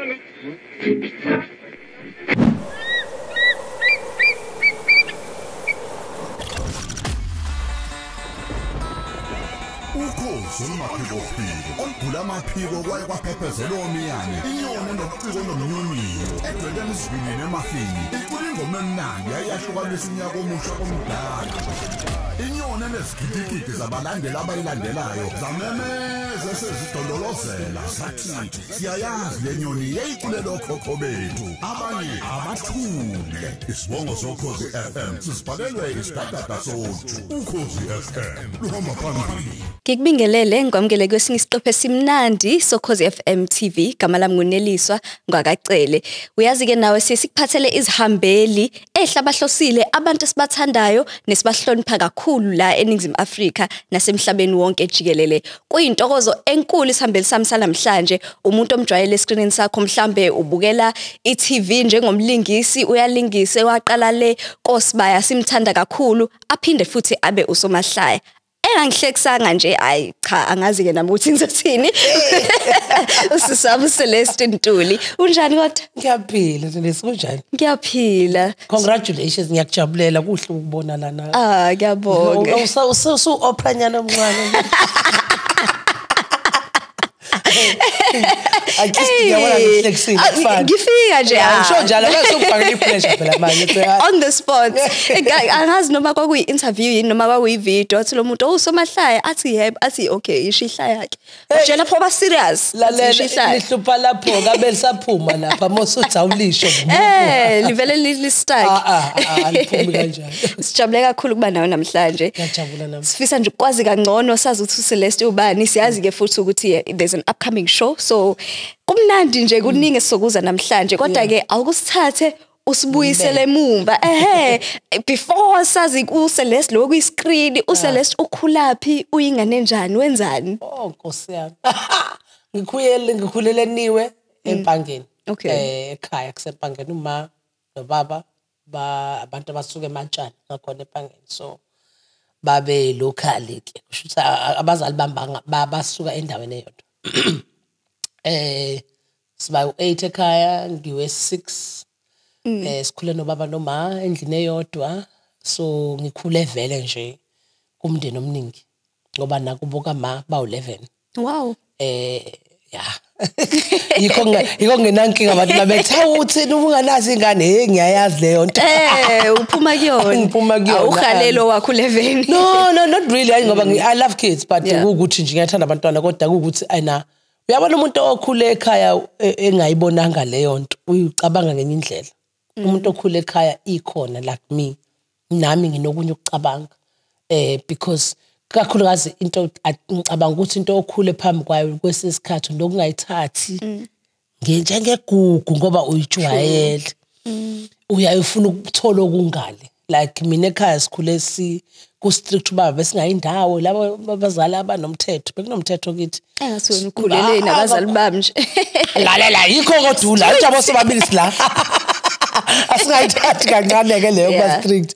Ukhozi olumaphiko olugula amaphiko kwaye kwaphephezela omiyane inyoni nobuciko nomnyunyiyo egcwele emizini nemafini icula ingoma emnandi yayahlukanisa unyaka omusha omdala inyoni enezigidigidi zabalandeli abayilandelayo zamemeza sezidololozela sathi siyayazi le nyoni yayiculele okhokho bethu abanye abathule isibongo sokhozi FM sisibhalelwe isitatata sothu ukhozi FM luhamba phambili. Ngikubingelele ngikwamukele kwesinye isiqephu esimnandi sokhozi FM TV gama lami nguNeliswa ngwakacele. Uyazi ke nawe sikuphathele izihambeli ehlabahlosile abantu esibathandayo nesibahlonipha kakhulu la eNingizimu Afrika nasemhlabeni wonke jikelele. Kuyintokozo enkulu isihambeli sami salamhlanje umuntu omjwayele escreenini sakho mhlambe ubukela iTV njengomlingisi uyalingise waqala le Kosibaya simthanda kakhulu aphinde futhi abe usomahlaya. Engihlekisanga nje ayi cha angazi ke nami ukuthi ngizothini usisaba Celeste Ntuli unjani kodwa ngiyaphila Celeste kunjani ngiyaphila congratulations ngiyakujabulela kuhle ukubona lana ngiyabonga usu opranyana omncane ngifika nje ngisho njalo bese ufaka ipressure phela manje on the spot angazi noma kwakuyi interview yini noma kwakuyi video athi lo muntu usomahlaya athi yebo athi okay ishihla yakhe nje lapho ba serious lalela lihlupha lapho kabe lisaphuma lapha mosuthi awulisho livele listuck aliphumi kanjani sijabule kakhulu kuba nawe namhlanje ngiyajabula nami sifisa nje ukwazi kangcono sazi ukuthi uCeleste ubani siyazi ke futhi ukuthi there's an upcoming show so kumnandi nje kuningi sizokuza namhlanje kodwa ke awukusithathe usibuyisele emumva before sazi uCeleste lo kwi-screen uCeleste ukhulapi uyingane enjani wenzani Nkosi yami ngikhulele niwe empangeni ekhaya kusempangeni uma nobaba abantu abasuka eMatshana ngakhona empangeni so babe locally ke kusho ukuthi abazali basuka endaweni eyodwa siba u8 ekhaya ngiwe 6 sikhule nobaba noma endlini eyodwa so ngikhule vele nje kumndeni omningi ngoba nakubuka ma ba 11 wow yikho ngenankinga abantu babetha uthi ubunganazi ingane ngiyayazi leyo nto uphuma kuyona awuhalelo wakho 11 no not really ngoba I love kids but ukuthi nje ngiyathanda abantwana kodwa ukuthi ayina uyabona umuntu okhule ekhaya engayibonanga leyo nto uyicabanga ngenye indlela umuntu okhule ekhaya ikhona like me nami nginokunye ukucabanga because kakhulukazi into ngicabanga ukuthi into okhule phambi kwayo kwesisikhathi nokungayithathi njengegugu ngoba uyijwayele uyayifuna ukuthola okungale like mina ekhaya sikhule ku strict baba besingayindawo labo abazali abanomthetho bekunomthetho kithi engathi ukhulele nabazali bami nje la yikho kodwa ujabo sobabili sila asingayithathi kancane ke leyo ba strict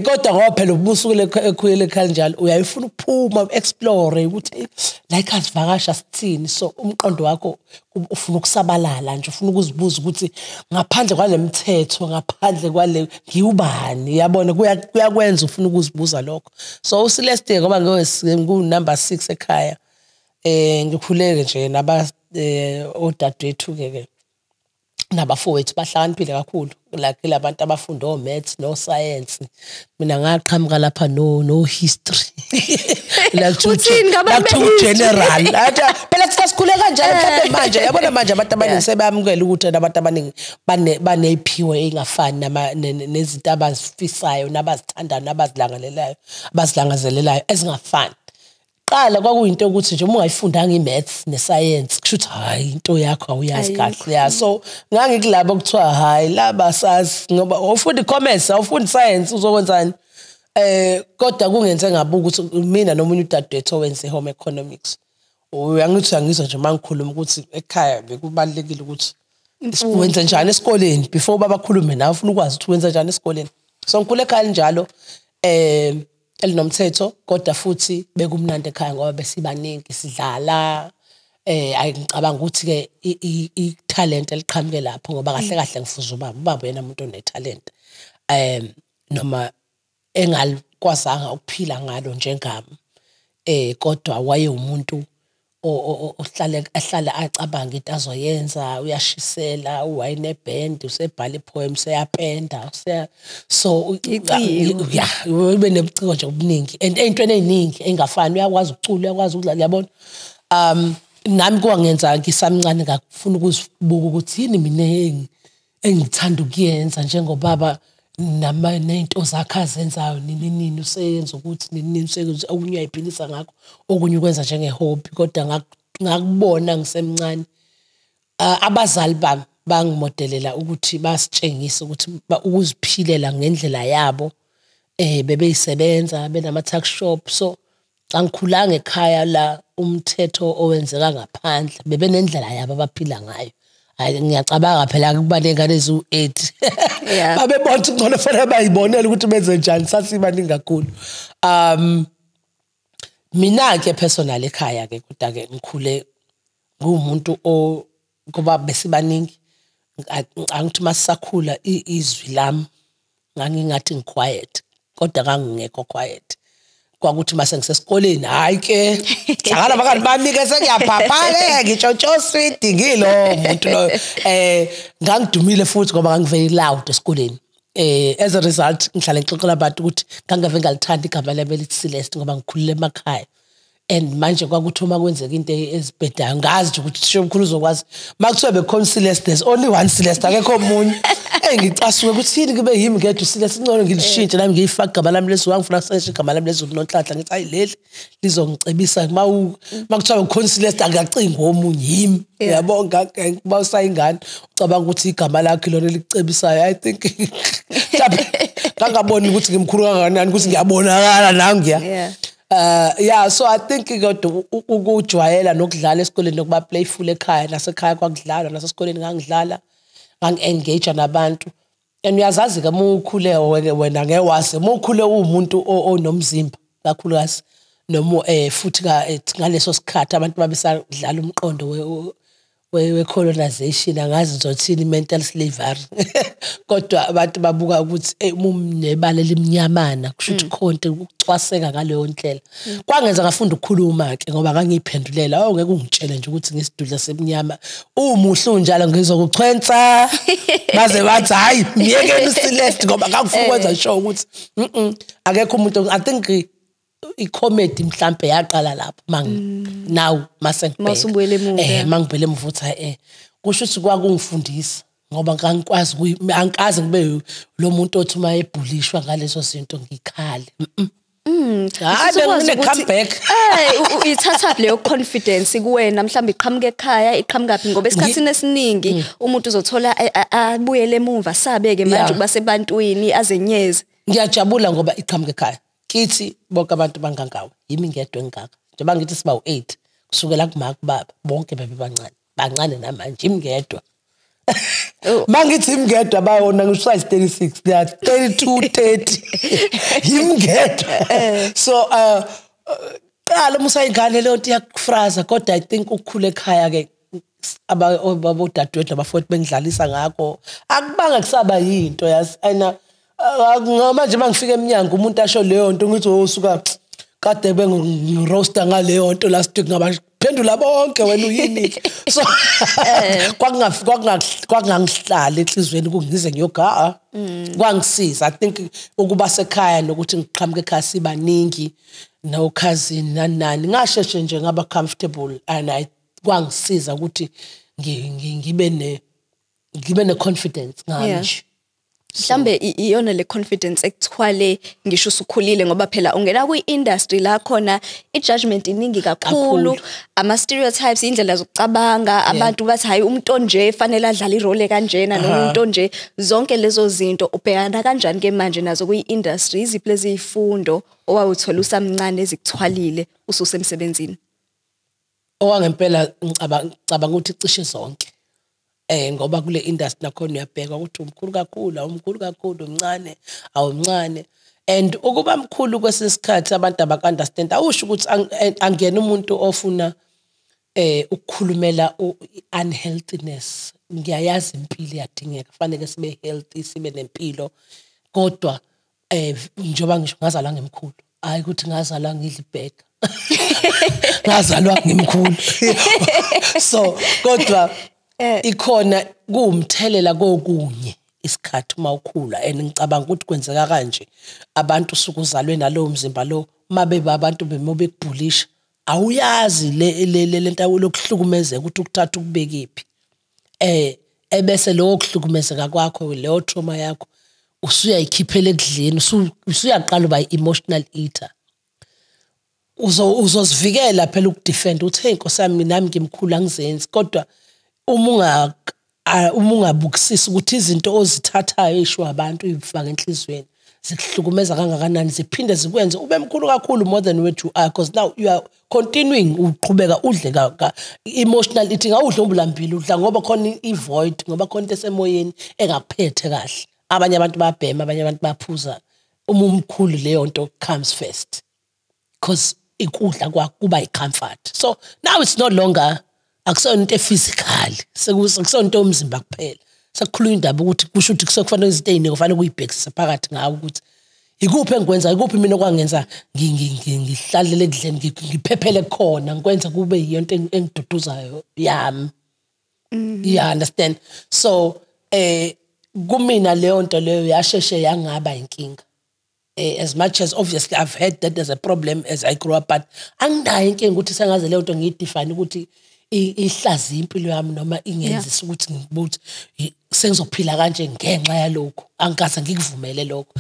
kodwa ngoba phela ubusukule ekhuyele ekhaya njalo uyayifuna ukuphuma explore ukuthi like asivakasha sithini so umqondo wakho ufuna ukusabalala nje ufuna ukuzibuza ukuthi ngaphandle kwalemthetho ngaphandle kwale ngiyubani yabona kuyakwenza ufuna ukuzibuza lokho so uCeleste ngoba ngu number 6 ekhaya ngikhuleke nje naba odadewethu ke nabafowethu bahlakaniphile kakhulu like labantu abafunda o-maths no science mina ngaqhamuka lapha no history like general phela sasikhule kanjalo mhlawumbe manje yabona manje abantu abaningi sebeyamukela ukuthi abantu abaningi baneziphiwo ezingafani nezinto abazifisayo nabazithandayo nabazilangazelelayo ezingafani qala kwakuyinto ukuthi nje uma ungayifundanga imaths nescience kushuthi hayi into yakho awuyazi kahle so ngangikulabo kuthiwa hayi laba sazi ngoba ufunda commerce awufunda science uzokwenzani kodwa kungenze ngabuka ukuthi mina nomunye udadewethu owenze home economics uyangithi angizwa nje mangikhuluma ukuthi ekhaya bekubalekile ukuthi wenza njani esikoleni before babakhulume nawe ufuna ukwazi ukuthi wenza njani esikoleni so ngikhule ekhaya njalo elinomthetho kodwa futhi bekumnandi ekhaya ngoba besibaningi sidlala Ngicabanga ukuthi ke i-talent eliqhamuke lapho ngoba kahle kahle ngifuza ubaba yena umuntu one-talent noma engalikwazanga ukuphila ngalo njengami kodwa waye umuntu ohlala acabanga into azoyenza uyashisela uwayine band usebhala ipoem seyapenda so yeah ube nebuciko nje obuningi and ey'ntweni ey'ningi engafani uyakwazi ukucula uyakwazi ukudlala yabona nami kwangenza ngisamncane ngakufuna ukuzibuka ukuthi yini mina engithanda ukuyenza njengobaba nento zakhe azenzayo nini useyenza ukuthi nini useyenza okunye uyayiphilisa ngakho okunye ukwenza njenge-hobby kodwa ngakubona ngisemncane abazali bami bangimodelela ukuthi basitshengise ukuthi ukuziphilela ngendlela yabo bebeyisebenza benama-tuck shop so angikhulanga ekhaya la umthetho owenzeka ngaphandle bebenendlela yabo abaphila ngayo ngiyacabanga phela kuba nengane ezu-8 babebona ukuthi ngcono fanele bayibonele ukuthi benze njani sasibaningi kakhulu mina-ke personal ekhaya-ke kodwa-ke ngikhule ngumuntu ngoba besibaningi angithi uma sisakhula izwi lami ngangingathi ngi-quiet kodwa ngangingekho quiet kwakuthi mase ngisesikoleni hayi ke hlangana abangani bami-ke sengiyaphapha-ke ngitshotsho sweet ngilo muntu loyo ngangidumile futhi ngoba ngangi-very loud esikoleni as a result ngihlale ngixoxela abantu ukuthi ngangave ngalithanda igama lami elithi Celeste ngoba ngikhulele emakhaya and manje kwakuthi uma kwenzeka into ezibhedayo ngazi nje ukuthi sho mkhulu uzokwazi makuthiwa bekhona Celeste there's only one Celeste akekho omunye ngicasuke ukuthi yini kube yimi ngedwa uSilesi ngcono ngilishintshe nami ngiyifaka igama lami lesi wangifuna kuseshe igama lami lesi uNonhlanhla ngithi hayi leli lizongicebisa makuthiwa bekhona Celeste akacingi omunye yimi uyabonga kuba usayingane ucabanga ukuthi igama lakhe lona elikucebisayo I think ngangaboni ukuthi ngimkhulu kangakanani ukuthi ngiyabonakala nami yeah so I think kodwa ukujwayela nokudlala esikoleni nokuba playful ekhaya nasekhaya kwakudlalwa nasesikoleni ngangidlala ngangi-engage nabantu and uyazazi ke uma ukhule wena ngewase uma ukhule uwumuntu onomzimba kakhulukazi noma futhi ngaleso sikhathi abantu babesadlala umqondo we-colonization angazi ngizothini mental slavery kodwa abantu babuka ukuthi nebala elimnyamana kusho ukuthi khonke ukucwaseka ngaleyo ndlela kwangenza ngafunda ukukhuluma-ke ngoba ngangiyiphendulela ngeke ungitshele nje ukuthi ngisidudla semnyama umuhle unjalo ngizokuchwensa baze bathi hayi miyekeni uCeleste ngoba ngakufuna ukwenza sure ukuthi akekho umuntu I think i-comedy mhlambe yaqala lapho now masubuyele emuva mangibhele emuva uthi kusho ukuthi kwakungifundisa ngoba ngangikwazi angikaze ngibe lo muntu othi uma ebhulishwa ngalezo zinto ngikhale comeback uyithatha leyo confidence kuwena mhlawumbe iqhamuka ekhaya iqhamukaphi ngoba esikhathini esiningi umuntu uzothola abuyele emuva sabeke manje kuba sebantwini azenyeze ngiyajabula ngoba iqhamuka ekhaya kithi bonke abantu bangangawe yimi ngedwa engaka njengoba ngithi siba u8 kusukela kumama kubaba bonke bancane namanje yimi ngedwa mangithi yimi ngedwa bayona ngisho size 36 they are 32 30 yimi ngedwa so qala musayingane leyo nto yakufraza kodwa I think ukukhula ekhaya ke abodadewethu nabafowethu bengidlalisa ngakho akubanga kusaba yinto yazi manje mangifika eminyango umuntu asho leyo nto ngithi osuka kade bengiroaster ngaleyo nto last week ngabaphendula bonke wena uyini so kwakungangihlala enhlizweni kungize ngiyoga kwangisiza I think ukuba sekhaya nokuthi ngiqhamuke ekhaya sibaningi no cousin nani ngasheshe nje ngaba comfortable and kwangisiza ukuthi ngibe ne confidence nganje mhlambe iyona le confidence ekuthwale ngisho usukhulile ngoba phela ungena kwi-industry la khona i-judgment iningi kakhulu ama stereotypes indlela zokucabanga abantu bathi hayi umuntu onje fanele adlale irole kanjena noma umuntu onje zonke lezo zinto ubhekana kanjani ke manje nazo kwi-industry iziphi lezi zifundo owawuthola usamncane ezikuthwalile ususemsebenzini owangempela ngicabanga ukuthi cishe zonke ngoba kule industry nakhona uyabheka ukuthi umkhulu kakhulu umncane awumncane and ukuba mkhulu kwesikhathi abantu abaku-understand awusho ukuthi angena umuntu ofuna ukukhulumela unhealthiness ngiyayazi impilo iyadingeka kufanele sibe healthy sibe nempilo kodwa njengoba ngisho ngazalwa ngemkhulu hayi ukuthi ngazalwa ngidla ibheka ngazalwa ngimkhulu so kodwa ikhona kuumthelela kokunye isikhathi uma ukhula and ngicabanga ukuthi kwenzeka kanje abantu sukuzalwe nalowo mzimba lo mabe abantu bemobekubhulisha awuyazi le lento lokuhlukumezeka ukuthi ukuthatha ukubekiphi ebese lo kuhlukumezeka kwakho leyo trauma yakho usuyayikhiphela ekudleni usuyaqala uba emotional eater uzozivikela phela ukudefend uthi hey Nkosi yami nami ngimkhulu angizenzi kodwa uma ungabukisisa ukuthi izinto ozithathayo isho abantu uyifaka enhlizweni zikuhlukumeza kangakanani ziphinde zikwenze ube mkhulu kakhulu more than what you are because now you are continuing uqhubeka udle emotional eating awudle umbulambili udla ngoba khona ivoid ngoba khona into esemoyeni engakuphethe kahle abanye abantu bayabhema abanye abantu baphuza umkhulu leyo nto comes first because ikudla kwakho kuba icomfort so now it's no longer akusona into physical sekusona into umzimba kuphela sekukhuluma indaba ukuthi kusho ukuthi kufanele izinto eziningi kufanele kuyibhekise phakathi ngawo ukuthi ikuphi engikwenza ikuphi mina okwangenza ngihlalele ekudleni ngiphephele khona ngikwenza kube yonto engiduduzayo yami you understand so kumina leyo nto leyo yasheshe yangaba inkinga as much as obviously I've heard that there's a problem as I grew up but anginayo inkinga ukuthi sengaze leyo nto ngiyidefine ukuthi ihlazi impilo yami noma ingenzisa ukuthi ngibuthi sengizophila kanje ngenxa yalokho angikaze ngikuvumele lokho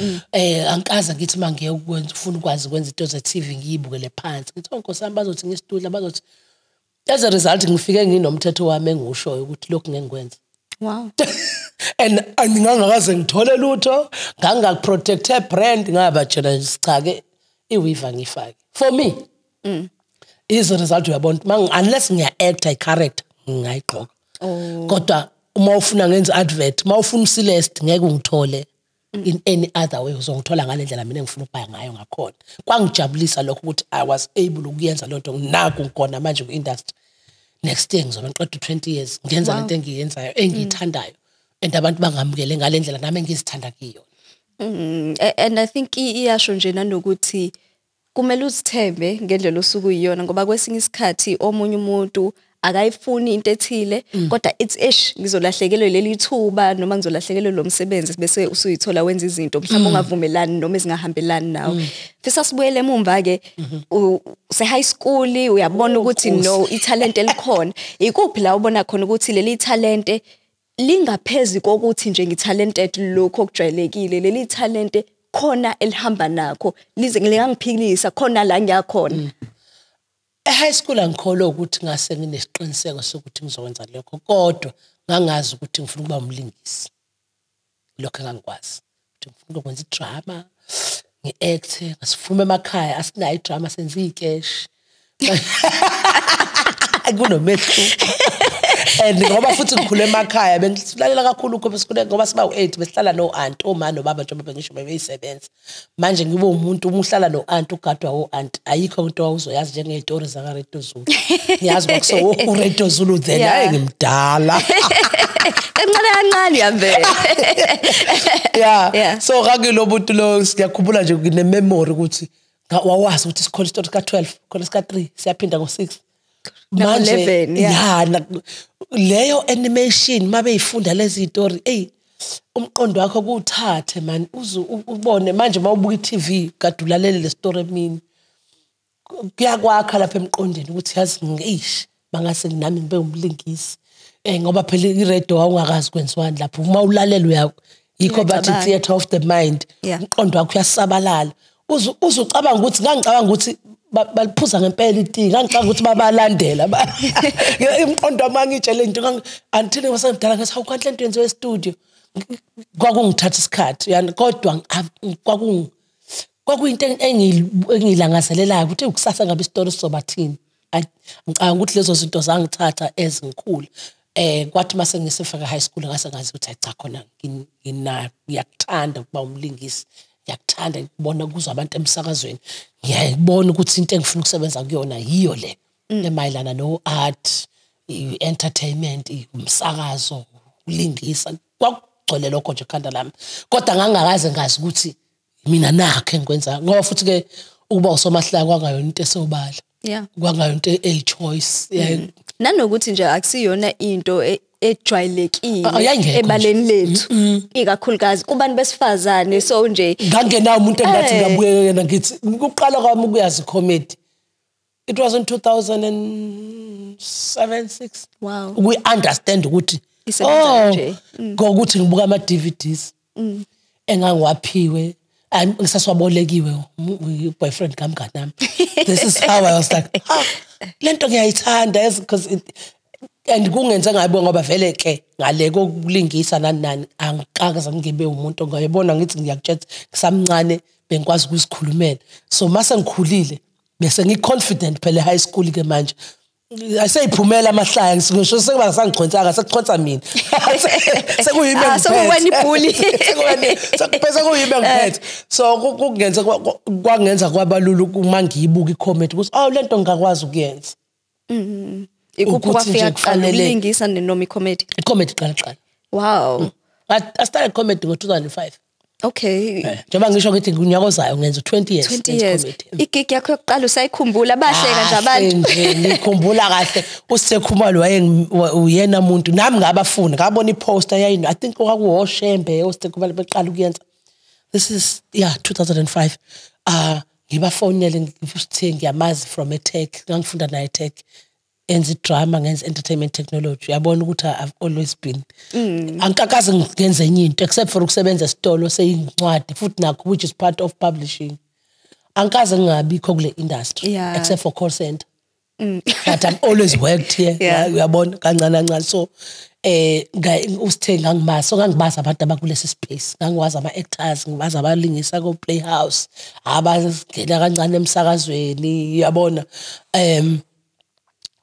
angikaze ngithi mangiye ukwenza ufuna ukwazi ukwenza into ze TV ngiyibukele phansi ngithi Nkosi yami bazothi ngisitudla bazothi as a result ngifike nginomthetho wami engushoyo ukuthi lokho ngengikwenza wow and ngangakaze ngithole lutho ngangakuprotect brand ngaba tshela sichake iweaver ngifake for me is a result uyabona unless ngiya act a character ngayigqoka kodwa uma ufuna ngenza advert uma ufuna Celeste ngeke ungithole in any other way uzongithola ngale ndlela mina engifuna ukubaya ngayo ngakhona kwangijabulisa lokho ukuthi I was able ukuyenza lonto naku ngikona manje ku industry next thing ngizobe ngiqeda 20 years ngenza lento engiyenzayo engiyithandayo and abantu bangamukele ngale ndlela nami engizithanda kiyo and I think iyasho nje nanokuthi kumele uzithembe ngendlela osuku uyiyona ngoba kwesinye isikhathi omunye umuntu akayifuni into ethile kodwa it's ngizolahlekelwe leli thuba noma ngizolahlekelwe lo msebenzi bese usuyithola wenza izinto mhlawumbe ungavumelani noma ezingahambelani nawe fisa sibuyele emumva ke se high school uyabona ukuthi no italent elikhona ikuphi la ubona khona ukuthi leli talent lingaphezi kokuthi nje ngitalented lokho okujwayelekile leli talent khona elihamba nakho lize ngiyangiphikisa khona la ngiyakhona high school angikholwa ukuthi ngase nginesiqiniseko sokuthi ngizokwenza lokho kodwa ngangazi ukuthi ngifuna ukuba umlingisi lokho engangikwazi ukuthi ngifuna ukwenza idrama ngiact ngasifume emakhaya asinayo idrama senza ikesh akunomehlo and ngoba futhi ngikhule emakhaya bengisilalela kakhulu ukho besikole ngoba siba u8 besihlala no aunt oma no baba njengoba ngisho beyisebenza manje ngibe umuntu umuhlala no aunt ugadwa o aunt ayikho into awuzoyazi njengezitori zaka Radio Zulu ngiyazi ukuthi u Radio Zulu then hayi ngimdala kancane yambe yeah so ngakulomuntu lo siyakhumbula nje ngine memory ukuthi wawazi ukuthi sikhona istory ka 12 khona sika 3 siyaphinda ngo 6 manje 11 leyo animation mabeyifunda lezi story umqondo wakho kuwuthathe man ubone manje mawubuka iTV kadulalele le story emini kuyakwakha lapha emqondweni ukuthi yazi ngish bangase nami ngibe umlingisi ngoba phela iRadio awungakazi kwenziwani lapho uma ulalela uyakho yikho bathi theater of the mind umqondo wakho uyasabalala uzucabanga ukuthi ngangicabanga ukuthi baliphuza ngempela iti ngangicabanga ukuthi babalandela imqondo wami ngitshele into until wasemdala ngathi awukhanhle into yenziwe e-studio kwakungithatha isikhathi yani kodwa kwakuyinto engilangazelelayo ukuthi ukusasa ngabe istory sizobathini ngicabanga ukuthi lezo zinto zangithatha ezinkulu kwathi mase ngisefika high school ngase ngazi ukuthi cha khona ngiyakuthanda ukuba umlingisi ngiyakuthanda ukubona kuzwa abantu emsakazweni ngiyayibona ukuthi into engifuna ukusebenza kuyona yiyo le emayelana no art, entertainment, umsakazo, ulingisa. Kwakugcwele lokho nje ekhanda lami. Kodwa ngangakaze ngazi ukuthi mina nakhe ngikwenza. Ngoba futhi ke ukuba usomahlaya kwangayona into esobala. Yeah. Kwangayona into choice. Nanokuthi nje akusiyona into ejwayelekile ebaleni lethu. Ikakhulukazi kubantu besifazane so nje ngangena umuntu engathi ngabuyekena ngithi ukuqala kwami ukuyazi comedy. It was in 2007-6. Wow. We understand ukuthi ngokuthi ngibuka ama DVDs. Engangiwaphiwe ngisaswabolekiwe boyfriend kamngani nami. This is how I was like, lento ngiyayithanda because and kungenze ngabe ngoba vele ke ngale kokulingisa nani angikaze ngibe umuntu ngayibona ngithi ngiyakutshela ngisamncane bengikwazi ukuzikhulumela. So mase ngikhulile bese ngiconfident phela high school ke manje aseyiphumela amahlaya ngisho sekuba ngisangichonsanga sekuchonsa mina sekuyime ngiphethe sekuwena ibhuli sekuphethe kuyime ngiphethe so kungenza kwangenza kwabalula uma ngiyibuka iComedy ukuthi lento ngakwazi ukuyenza ikuphi kwafika kuqala ulingisa noma iComedy qala wow I started comedy ngo-2005. Okay. Njengoba ngisho ukuthi ngunyaka ozayo ngenza 20 years. 20 years. Igig yakho yokuqala usayikhumbula bahleka nje abantu. Ngikhumbula kahle uSekhumalo uyena umuntu nami ngabafuna ngabona iposter yayini I think kwakuwoshembe uSekhumalo beqala ukuyenza. This is 2005. Ngibafonele ngifuthe ngiyamazi from eTech ngangifunda na eTech. Enzi drama ngenza entertainment technology yabona ukuthi I've always been angikakaze ngenze enye into except for ukusebenza esitolo seyincwadi futhi nakho which is part of publishing angikaze ngabikho kule industry except for call center but I've always worked here uyabona kancane so usithe ngangimazi so ngangibaza abantu abakulesi space ngangiwazi ama actors ngibaza abalingisa ko Playhouse abangena kancane emsakazweni uyabona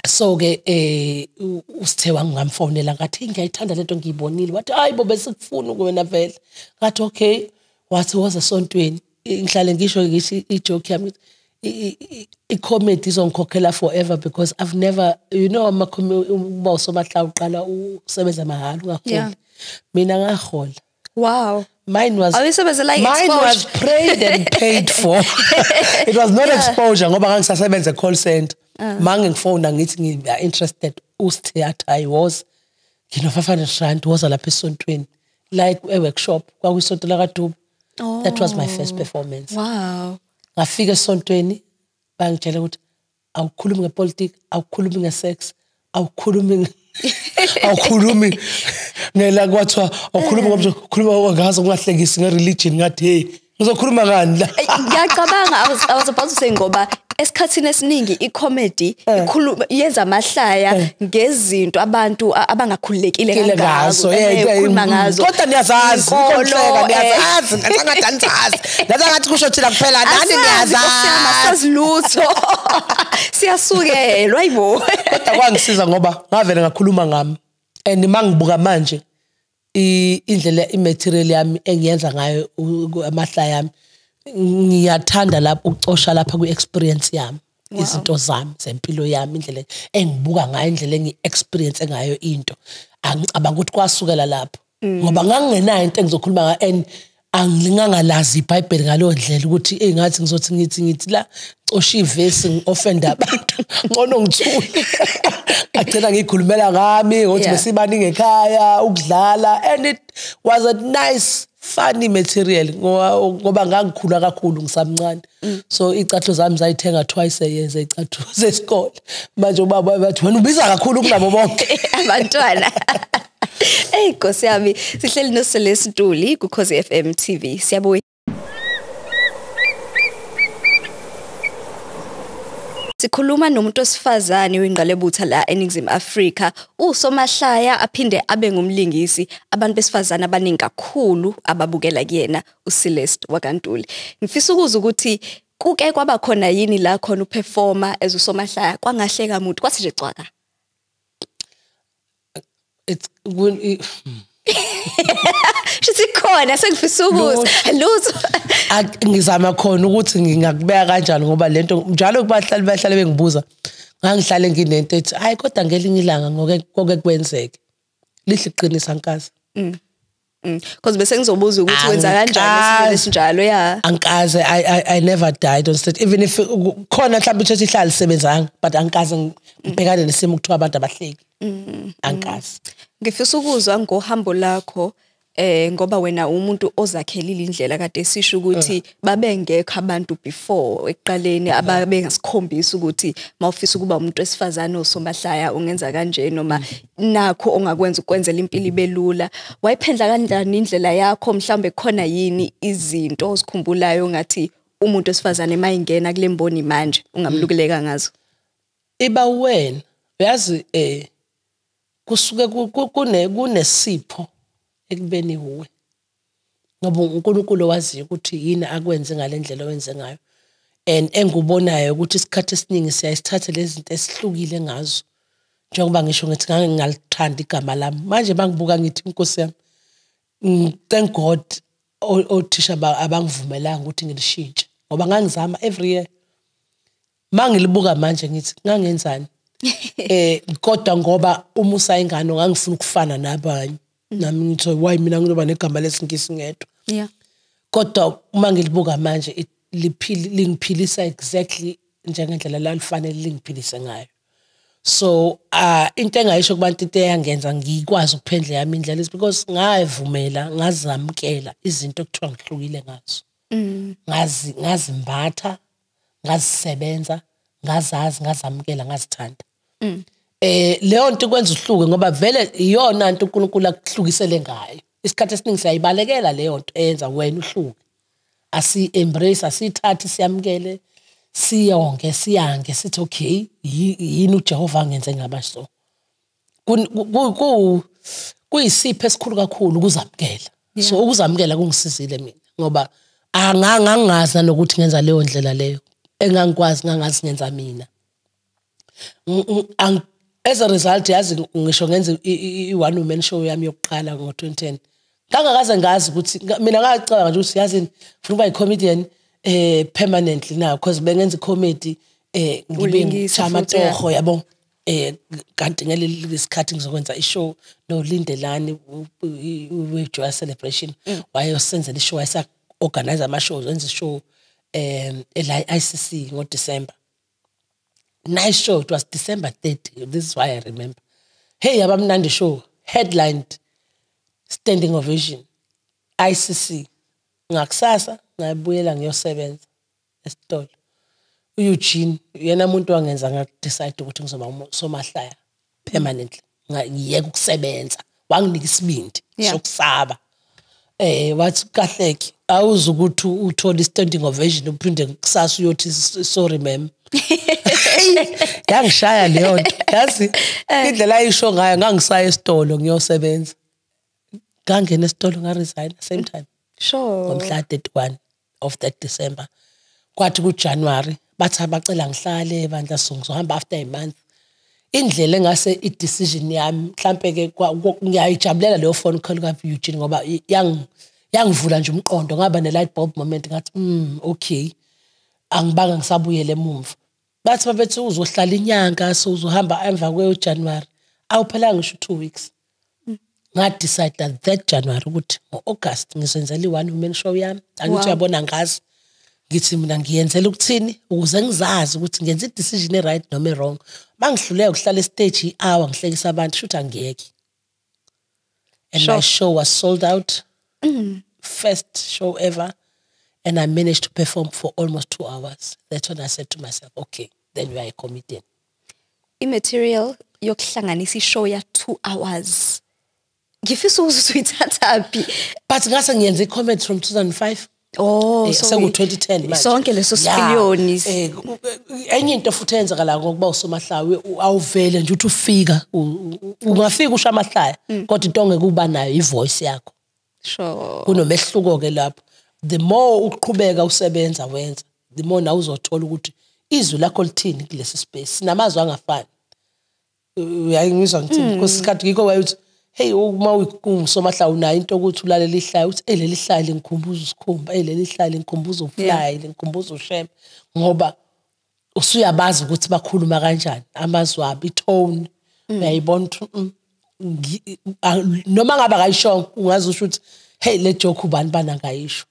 so ke usithe wangamfonela ngathi ngiyayithanda lento ngiyibonile wathi hayibo besikufuna kuwena vele ngathi okay wathi woza esontweni ngihlale ngisho ngithi ijoke yami iComedy izongikhokhela forever because I've never uba usomahlaya uqala usebenza mahhala ungaholi mina ngahola. Wow. Mine was exposure? Prayed and paid for. It was not exposure ngoba ngangisasebenza call center. Mange ngifona ngithi ngiya interested usithatha I was ngino 500 rand was lapha esontweni like a workshop kwakuyisonto la kaDubu. That was my first performance. Wow. Ngafika esontweni bangitshela ukuthi awukhulumi ngepolitiki awukhulumi ngesex awukhulumi ngela kwathiwa awukhulumi ngokukhuluma ngazo ungahlekisi ngereligion ngathi hey ngizokhuluma ngani la ngiyacabanga I was about to say ngoba esikhathini esiningi iComedy ikhuluma yenza amahlaya ngezinto abantu abangakhululekile ngazo ekhuluma ngazo kodwa niyazazi ikonhleka niyazazi ngathi ngathi kusho thina kuphela nani niyazazi lutho siyasukelwa ayibo kodwa kwangisiza ngoba ngavele ngakhuluma ngami and mangibuka manje indlela imaterial yami engiyenza ngayo amahlaya yami ngiyathanda lapho ucosha lapha ku-experience yami izinto zami zempilo yami indlela engibuka ngayo indlela engi-experience ngayo into angicabanga ukuthi kwasukela lapho ngoba ngangingenayo into engizokhuluma ngayo and angingangalazi iBhayibheli ngaleyo ndlela ukuthi engathi ngizothi ngithi la cosha ivesi ngi-offend abantu ngcono ngithule agcina ngikhulumela ngami ukuthi besibaningi ekhaya ukudlala and it was a nice funny material ngoba ngangikhula kakhulu ngisamncane so icathulo zami zayithenga twice a year icathulo zesikole manje ubaba bathi wena ubiza kakhulu kunabo bonke abantwana. Hey Nkosi yami sihleli noSelesi Ntuli ku Khosi FM TV siyabuya sikhuluma nomuntu osifazane wengqalebutha la eNingizimu Afrika usomahlaya aphinde abe ngumlingisi abantu besifazane abaningi kakhulu ababukela kuyena uCeleste wakwaNtuli. Ngifisa ukuza ukuthi kuke kwaba khona yini la khona uperformer as usomahlaya kwangahleka umuntu kwathi nje cwaka it's Shithi khona sengifisa ukuza lutho ngizama khona ukuthi ngingakubeka kanjani ngoba lento njalo kubahlali bengibuza ngangihlale nginento ethi hayi kodwa ngelinye ilanga ngoke kwenzeke lihle iqinisa nkazi because bese ngizobuza ukuthi wenza kanjani esimene sinjalo angikaze I never died on stage even if khona mhlawumbe uthi ihlala sebenzanga but angikaze ngibhekane nesimo ukuthiwa abantu abahleki angikaze ngifisa ukuzwa ngohambo lakho ngoba wena umuntu ozakhelile indlela kade sisho ukuthi babengekho abantu before eqaleni ababengasikhombisa ukuthi mawufisa ukuba umuntu wesifazane osomahlaya ungenza kanje noma nakho ongakwenza ukwenzela impilo ibelula wayiphendla kanjani indlela yakho mhlambe khona yini izinto ozikhumbulayo ngathi umuntu wesifazane mayingena kule mboni manje ungamlukuleka ngazo iba wena uyazi kusuke kunesipho ekubeni uwe ngoba uNkulunkulu wazi ukuthi yini akwenze ngalendlela owenze ngayo and engubonayo ukuthi isikhathi esiningi siyayisithatha lezi zinto esihlukile ngazo njengoba ngisho ngithi ngalithanda igama lami manje bangibuka ngithi inkosi yami thank God othisha abangivumelanga ukuthi ngilishintshe ngoba ngangizama every year mangilibuka manje ngithi ngangenzani kodwa ngoba uma usayingane ngangifuna ukufana nabanye nami ngithi why mina ngizoba negama lesingisi ngedwa kodwa uma ngilibuka manje lingiphilisa exactly njengendlela lalifanele lingiphilise ngayo so into engayisho kubantu into eyangenza ngikwazi ukuphendla yami indlela because ngayivumela ngazamkela izinto ekuthiwa ngihlukile ngazo ngazimbatha ngazisebenza ngazazi ngazamkela ngazithanda leyo nto kwenza uhluke ngoba vele iyona into uNkulunkulu akuhlukisele ngayo isikhathi esiningi siyayibalekela leyo nto eyenza wena uhluke asi-embrace asithathe siyamkele siyonke siyange sithi okay yini uJehova angenze ngaba so kuyisipho esikhulu kakhulu ukuzamkela so ukuzamkela kungisizile mina ngoba angangazi nokuthi ngenza leyo ndlela leyo engangikwazi ngangazi ngenza mina as a result yazi ngisho ngenza i-one woman show yami yokuqala ngo-2010 ngangakaze ngazi ukuthi mina ngacabanga nje ukuthi yazi ngifuna ukuba i-comedian permanently now because bengenza i-comedy ngibe ngishama toho yabo kanti ngaleli sikhathi ngizokwenza ishow noLindelani we-Joy Celebration wayosenzela ishow wayesa organize ama-shows wenza ishow ICC ngoDecember nice show it was December 30 this is why I remember hey abamnandi show headlined standing ovation ICC ngakusasa ngabuyela ngiyosebenza esitolo uEugene yena umuntu wangenza ngakudecide ukuthi ngizoba somahlaya permanently ngiyeke ukusebenza wanginika isibindi sokusaba wathi kahleki awuza ukuthi uthola standing ovation uphinde kusasa uyothi sorry ma'am yangishaya leyo nto yazi indlela ayisho ngayo ngangisaya esitolo ngiyosebenza ngangena esitolo ngaresign same time sure ngomhla 31 of that December kwathi kuJanuary bathi abacela ngihlale bandla songizohamba after a month indlela engase i-decision yami mhlambe ke ngiyayijabulela leyo phone call ka Eugene ngoba yangivula nje umqondo ngaba ne light bulb moment ngathi okay angibanga ngisabuyele emuva bathi bafethu uzohlala inyanga so uzohamba emva kweJanuary awuphela ngisho 2 weeks ngadecide that January ukuthi ngoAugust ngizenzela i-one woman show yami angithi uyabona ngazi ngithi mina ngiyenzela ukuthini ukuze ngizazi ukuthi ngenza i-decision e-right noma e-wrong mangihluleke ukuhlala e-stage i-hour ngihlekisa abantu shothi angiyeki and my show was sold out first show ever and I managed to perform for almost 2 hours. That's when I said to myself, okay, then we are a comedian. I-material yokuhlanganisa ishow ya 2 hours. Ngifisa ukuthi uyithathaphi. But ngase ngiyenza i-comedy from 2005. Oh, so ku-2010 manje. Sonke leso sipiliyoni. Enye into futhi eyenzakala ngokuba usomahlaya awuvele nje uthi ufika ungafika usha amahlaya kodwa into ongeke uba nayo i-voice yakho. Sure. Kunomehluko ke lapho. The more uqhubeka usebenza wenza the more na uzothola ukuthi izwi lakho lithini kulesi space sinamazwi angafani uyayingizwa ngithini because isikhathi ngikho wayethi hey uma uyisomahlaya unayo into ukuthi ulalela ihlaya uthi leli hlaya lingikhumbuza isikhumba leli hlaya lingikhumbuza ufly lingikhumbuza ushembe ngoba usuyabazi ukuthi bakhuluma kanjani amazwi abo itone uyayibona ukuthi noma ngabe akayisho ungazi ukuthi hey le joke ubani bana ngayisho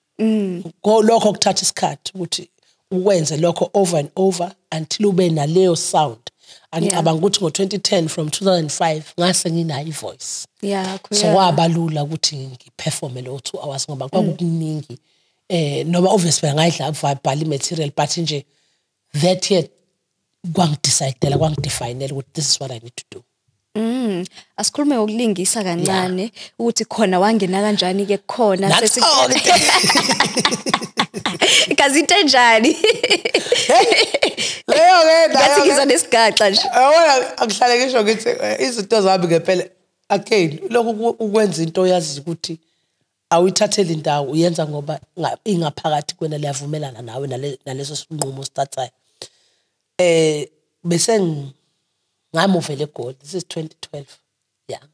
lokho kuthatha isikhathi ukuthi ukwenze lokho over and over until ube naleyo sound angicabanga ukuthi ngo2010 from 2005 ngase nginayo ivoice so wabalula ukuthi ngiperforme lo 2 hours ngoba kwakukuningi noma obviously ngayidla ukubhala material but nje that yet kwangidecide kwangidefinele ukuthi this is what I need to do. Asikhulume ngokulingisa kancane ukuthi khona wangena kanjani ke khona kazi into enjani leyo ke bathi ngizwa nesigaxa nje awona akuhlale ngisho ngithi izinto zami ngempela again lokho ukwenza into yazi ukuthi awuyithatheli indawo uyenza ngoba ingaphakathi kwena liyavumelana nawe naleso sinqumo sithathayo bese ngamuvela eGoli this is 2012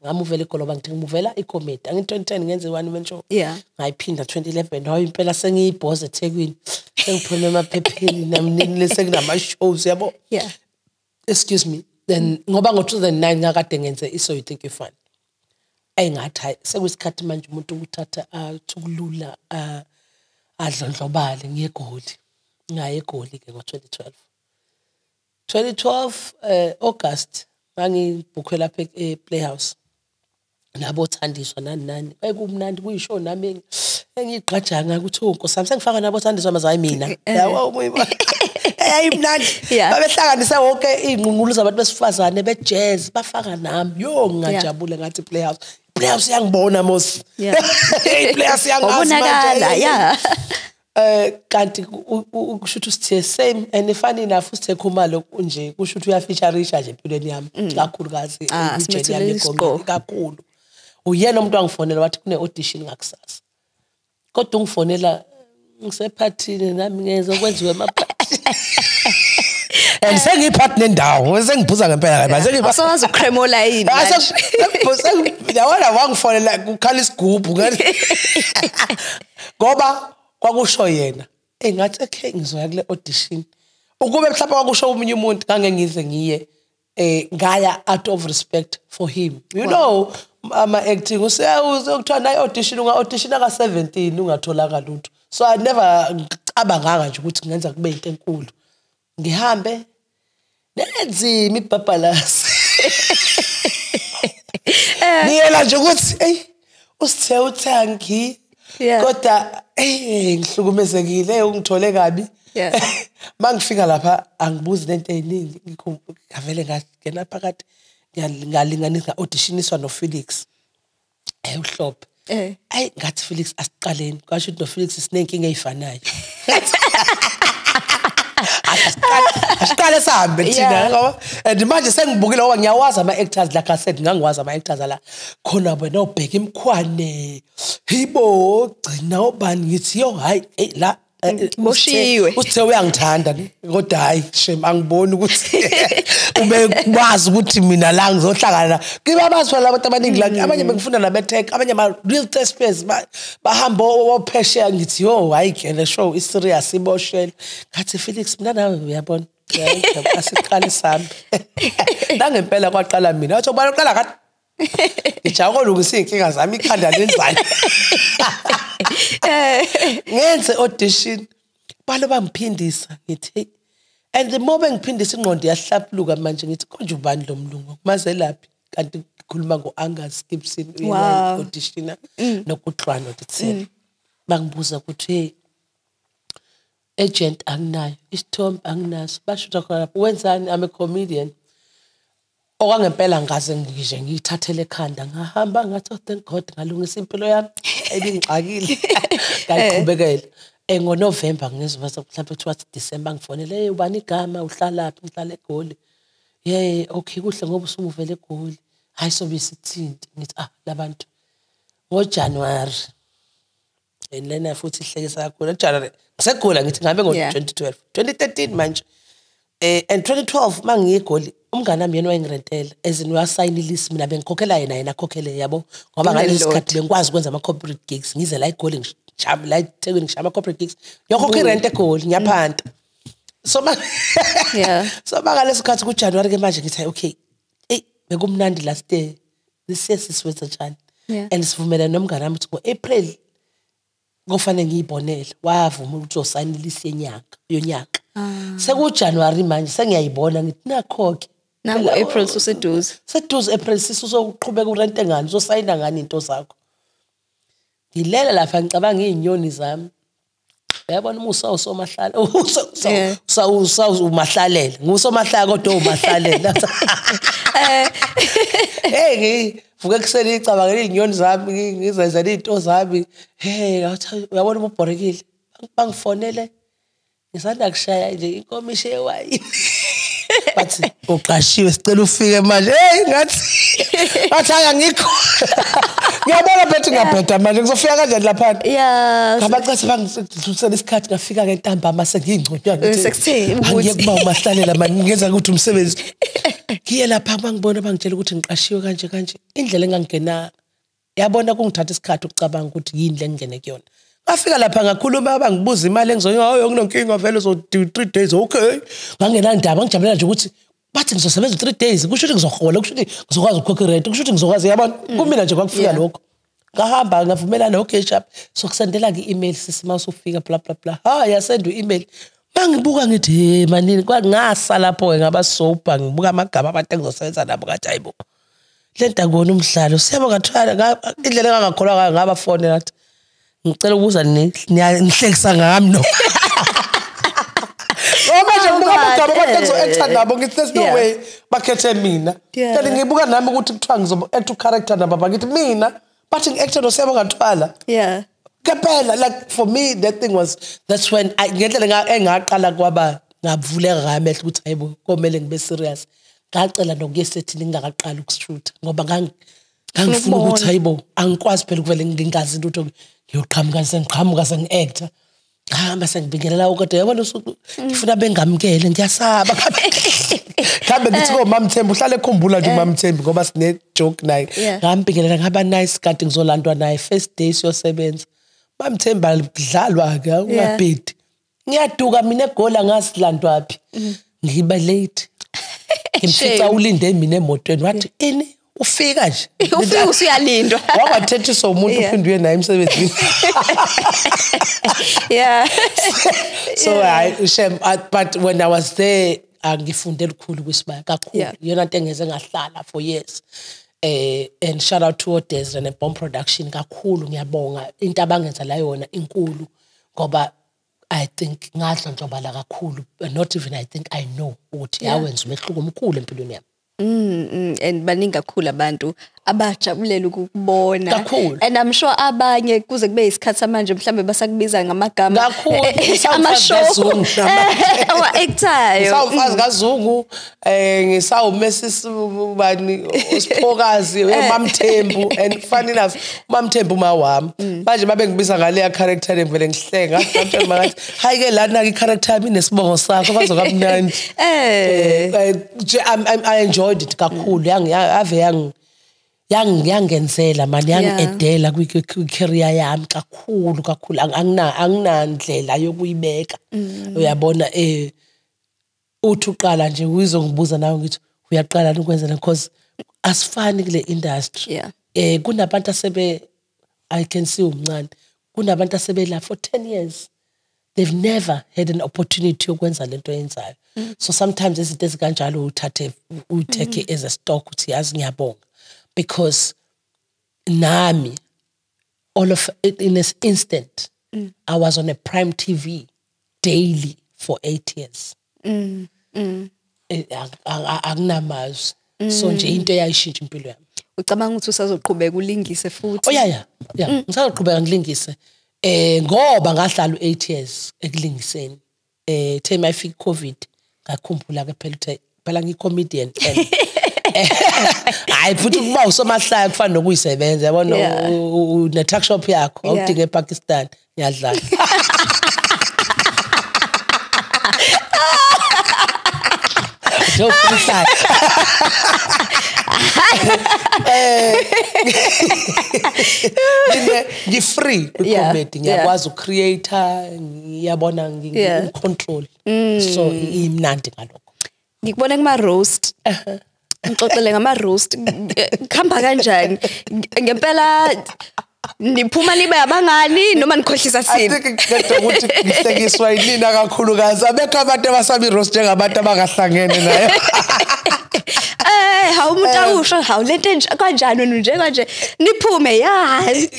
ngamuvela eGoli ngoba ngithi ngimuvela iComedy angi 2010 ngenze one man show ngayiphinda 2011 hayi impela sengiyibhoze eThekwini sengiphume emaphepheni namnini lesekunama shows yabo excuse me then ngoba ngo2009 ngakade ngenze iso you think you fun engathi sekuyisikhathi manje umuntu ukuthatha thukulula adlondlobale ngiyeGoli ngaye eGoli ke ngo2012 August ngangibhukhwe lapha ePlayhouse nabo Thandiswa nani bekumnandi kuyishow nami engigqajanga ukuthi uNkosami sengifaka nabo Thandiswa mazayi mina yawo uyiba ayimnandi babehlanganisa wonke ingqungqulu zabantu besifazane bejazz bafaka nami ngajabule ngathi Playhouse yangibona mos Playhouse yangazi manje kanti ukushuthi usithe same and funny enough usithe khumalo nje kushuthi uyafeatureisha nje empilweni yami kakhulukazi ijeni yami eGoli kakhulu uyena umuntu wangifonela wathi kune audition ngakusasa kodwa ungifonela ngisephathini nami ngezokwenziwe amaphathi and sengiphathi nendawo sengiphuza ngempela manje asawazi ukremola yini manje yawona wangifonela kukhala isigubhu ngoba kwakusho yena ngathi okay ngizoya kule audition ukube mhlawumbe kwakusho umunye umuntu kange ngize ngiye ngaya out of respect for him you know ama acting useyakuthiwa nayi audition audition aka 17 ungatholaka lutho so I never cabanganga nje ukuthi ngenza kube into enkulu ngihambe nenzima ibhabhalasi ngiyela nje ukuthi usithe uthangi kodwa ngihlukumezekile ungithole kabi mangifika lapha angibuzi lento eziningi ngavele ngena phakathi ngalinganisa auditioniswa noFelix uhlophe ngathi Felix asiqaleni kwasho ukuthi noFelix sinenkinga ezifanayo asiqale sahambe thina ngoba and manje sengibukile ngoba ngiyawazi ama actors la cassette ngangiwazi ama actors la khona wena ubheka imkhwane hibo gcina ubani ngithi yo hayi la moshiwe uthe uyangithanda kodwa hayi shame angiboni ukuthi ube kwazi ukuthi mina la ngizohlangana kibabazi labantu abaningi la abanye bekufunda na betech abanye ama real test space bahamba ophesheya ngithi yo hayi ke le show is serious iboshela ngathi Felix mina nawe uyabona asiqale sami ngempela kwaqala mina wathi ubani uqala kathi ngijako lokuse inkinga zami ikhanda lenzayo ngenze audition balo bangiphindisa ngithi and the moment ngiphindisa ingqondo yahlapluka manje ngithi konje ubani lo mlungu maze laphi kanti ngikhuluma ngoAngus Gibson uyena auditioner nokuhlwana uthi bangibuza ukuthi hey agent anginayo isithombe anginaso bashutha khona lapho wenzani I'm a comedian okwangempela ngaze ngije ngiyithathele ekhanda ngahamba ngathi oh thank God ngalungisa impilo yami ebingixakile ngayiqhubekela ngoNovember ngizwa mhlawumbe kuthiwa December ngifonele ubani igama uhlalaphi ngihlala eGoli okay kuhle ngoba usumuvela eGoli hayi sobisithinti ngithi labantu ngoJanuary lena futhi ihlekisa kakhulu eJanuary ngisegula ngithi ngabe ngo2012 2013 manje and 2012 mangiyeGoli umngane wami yena wayengirentela ezini uyasayina ilist mina bengikhokhela yena akhokhele yabo ngoba ngalesikhathi bengikwazi ukwenza ama corporate gigs ngize la eGoli ngishaba la eThekwini ngishaba corporate gigs yokhokha irent eGoli ngiyaphanta Yeah. So ngalesikhathi kuJanuary ke manje ngithi okay bekumnandi last day this year siswenza njani Yeah. and sivumela nomngane wami ukuthi ngoApril kufanele ngiyibonele wavuma ukuthi uzosayinilisa yonyaka sekuJanuary manje sengiyayibona ngithi nakho-ke Nangu April suseduze. seduze April sisuzoqhubeka urente ngani uzosayina ngani into zakho ngilela lapha ngicabanga izinyoni zami uyabona umusa usomahlala umahlalela ngusomahlala kodwa umahlalela hey vuke kuseni icabangela izinyoni zami ngizenzela izinto zami hey uyabona ubhorekile bangifonele ngisanda kushaya nje inkomishi yewayi bathi uqashiwe sicela ufike manje hey ngathi bathanga ngikho ngiyabona bethi ngiyabheda manje ngizofika kanjani lapha Yeah. ngabacethe bangidlulisela isikhathi ngafika ke ntambama sengingconywa Sekutheni angiye kuba umahlalela manje ngenza ukuthi umsebenzi ngiye lapha bangibona bangitshela ukuthi ngiqashiwe kanje indlela engangena yabona kungithatha isikhathi ukucabanga ukuthi yini le ngene kuyona ngafika lapha ngakhuluma bangibuza imali engizoyiwa hayo nginonkinga vele zo 3 days okay ngangena ndaba ngijabulela nje ukuthi bathi ngizosebenza 3 days kusho ukuthi ngizohola kusho ukuthi ngizokwazi ukukhokha irent kusho ukuthi ngizokwazi yabona kumina nje kwakufika lokho ngahamba ngavumelana okay sharp so kusendela ke email sisima usufika bla bla bla yasendwa email bangibuka ngithi hey manini kwangasa lapho ke ngabasopa ngibuka amagama abantu engizosebenza nabo ngathi hayibo lento akona umdlalo siyabo ngathwala indlela engangakholwa ngaba phone nathi ngicela ukuza nihlekisa ngami no manje ngibuka amagama abantu engizo-acta nabo ngithi there's no way bakhethe mina kanti ngibuka nami ukuthi kuthiwa ngizo-act u-character nabo bakithi mina bathi ngi-actor nosiyabo ngathwala Yeah. Kapela like for me that's when ngendlela engaqala kwaba ngavuleka ngamehlo ukuthi hayibo komele ngibe serious ngacela nokuyesethi ngingakaqala ukushoot ngoba ngangifuna ukuthi hayibo angikwazi phela ukuvele ngingazi into ngiyoqhamuka sengiqhamuka sengi-actor ngihamba sengibingelela kodwa yabona usuku ngifuna bengamukele ngiyasaba kambe ngithi koMama Thembu uhlale ekhumbula nje uMama Thembu ngoba sine joke naye ngambingelela ngaba nice kanti ngizolandwa naye first day siyosebenza Mama Thembu dlalwa ke ungabhedi ngiyaduka mina egola ngasilandwaphi ngiba late ngimfica ulinde mina emotweni wathi ini ufika nje Ufika usuyalindwa. Wakathethiswa umuntu uphindiwe naye emsebenzini. Yeah. So Shem, but when I was there ngifunde lukhulu kwisibaya kakhulu. Yona into engeze ngahlala for years. And shout out to Odezra and Bomb Production kakhulu ngiyabonga into abangenza la yona inkulu ngoba I think ngadla njobala kakhulu, not even I think I know ukuthi yawenza umehluko omkhulu empilweni yami. And baningi kakhulu abantu abajabulela ukubona Kakhulu. And I'm sure abanye kuze kube isikhathi samanje mhlambe basakubiza ngamagama kakhulu amashow awa-actayo Sawumfazi kaZungu ngisawuMrs bani Siphokazi uMama Thembu and funny enough uMama Thembu mawami manje babe ngibiza ngale character ngivele ngihlenga manje makathi hayi ke lana ke character yami nesibongo sakho bazokamnandi I enjoyed it kakhulu yangenzela manje yangiedela kwi-career yami kakhulu anginandlela yokuyibeka uyabona uthi uqala nje uyizongibuza nawe ngithi uyaqala ukwenza because asifani kule industry kunabantu I can see umncane kunabantu asebela for 10 years they've never had an opportunity yokwenza lento yenzayo so sometimes izinto ezikanjalo uthathe as a stock uthi yazi ngiyabonga because nami all of it in this instant I was on a Prime TV daily for 8 years akunamazwi so nje into eyayishintsha impilo yami ucabanga ukuthi usazoqhubeka ulingise futhi yeah ngisazoqhubeka ngilingise ngoba ngahlala u8 years ekulingiseni time ayifika COVID ngakhumbula ke phela ngicomedian hayi futhi kuba usomahlaya kufana nokuyisebenza yabona une tuck shop yakho awudinge ePakistan ngiyadlala no freestyle. Free comedy ngiyakwazi ucreator ngiyabona ngicontrol so imnandi ngalokho ngikubona kuma roast ngixoxele ngama roast khamba kanjani ngempela niphuma nibe abangani noma nikhohlisa sini ngeke ukuthi ngihlekiswa yinina kakhulukazi abekho abantu abasabi roast njengabantu abangahlangene naye hawu umuntu awusho hawu lento nje kanjani wena nje kanje niphume I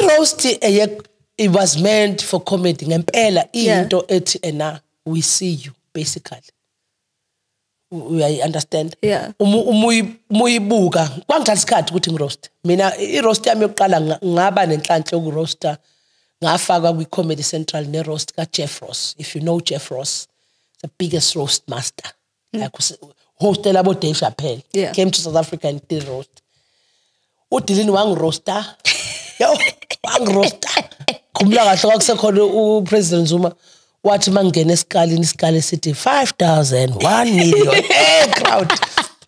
roast it was meant for comedy ngempela into ethi ena we see you basically I understand umuyibuka kwangithatha isikhathi ukuthi ngiroast mina I roast yami yokuqala ngaba nenhlanhla yokuroasta ngafaka kwi Comedy Central ne roast ka Jeff Ross. If you know Jeff Ross, the biggest roast master like hostel abo Dave Chappelle came to South Africa and did roast. Udilini wangiroasta yo wangiroasta kumla kahle kwakusekhona uPresident Zuma wathi mangena esikalini isikale sithi 5,000 1 million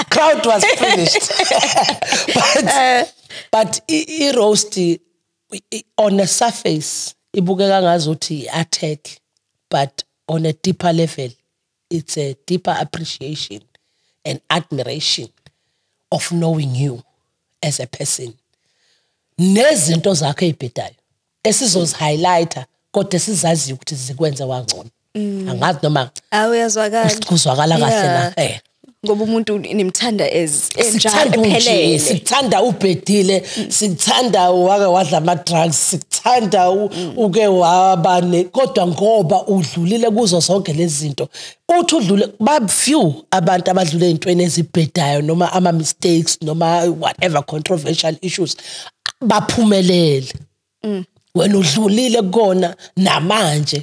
crowd was finished but I roast on a surface ibukeka ngazuthi attack but on a deeper level it's a deeper appreciation and admiration of knowing you as a person nezinto zakhe ezibhedayo esizozi highlighter kodwa sizazi ukuthi zikwenza wangcono angazi noma awuyazwakala kuzwakala kahle na ngoba umuntu nimthanda enjalo ephelele sikuthanda ubhedile sikuthanda wake wadla ama drugs sikuthanda uke wabane kodwa ngoba udlulile kuzo zonke lezi zinto uthi udlule ba few abantu abadlule intweni ezibhedayo noma ama mistakes noma whatever controversial issues baphumelele wena udlulile kona namanje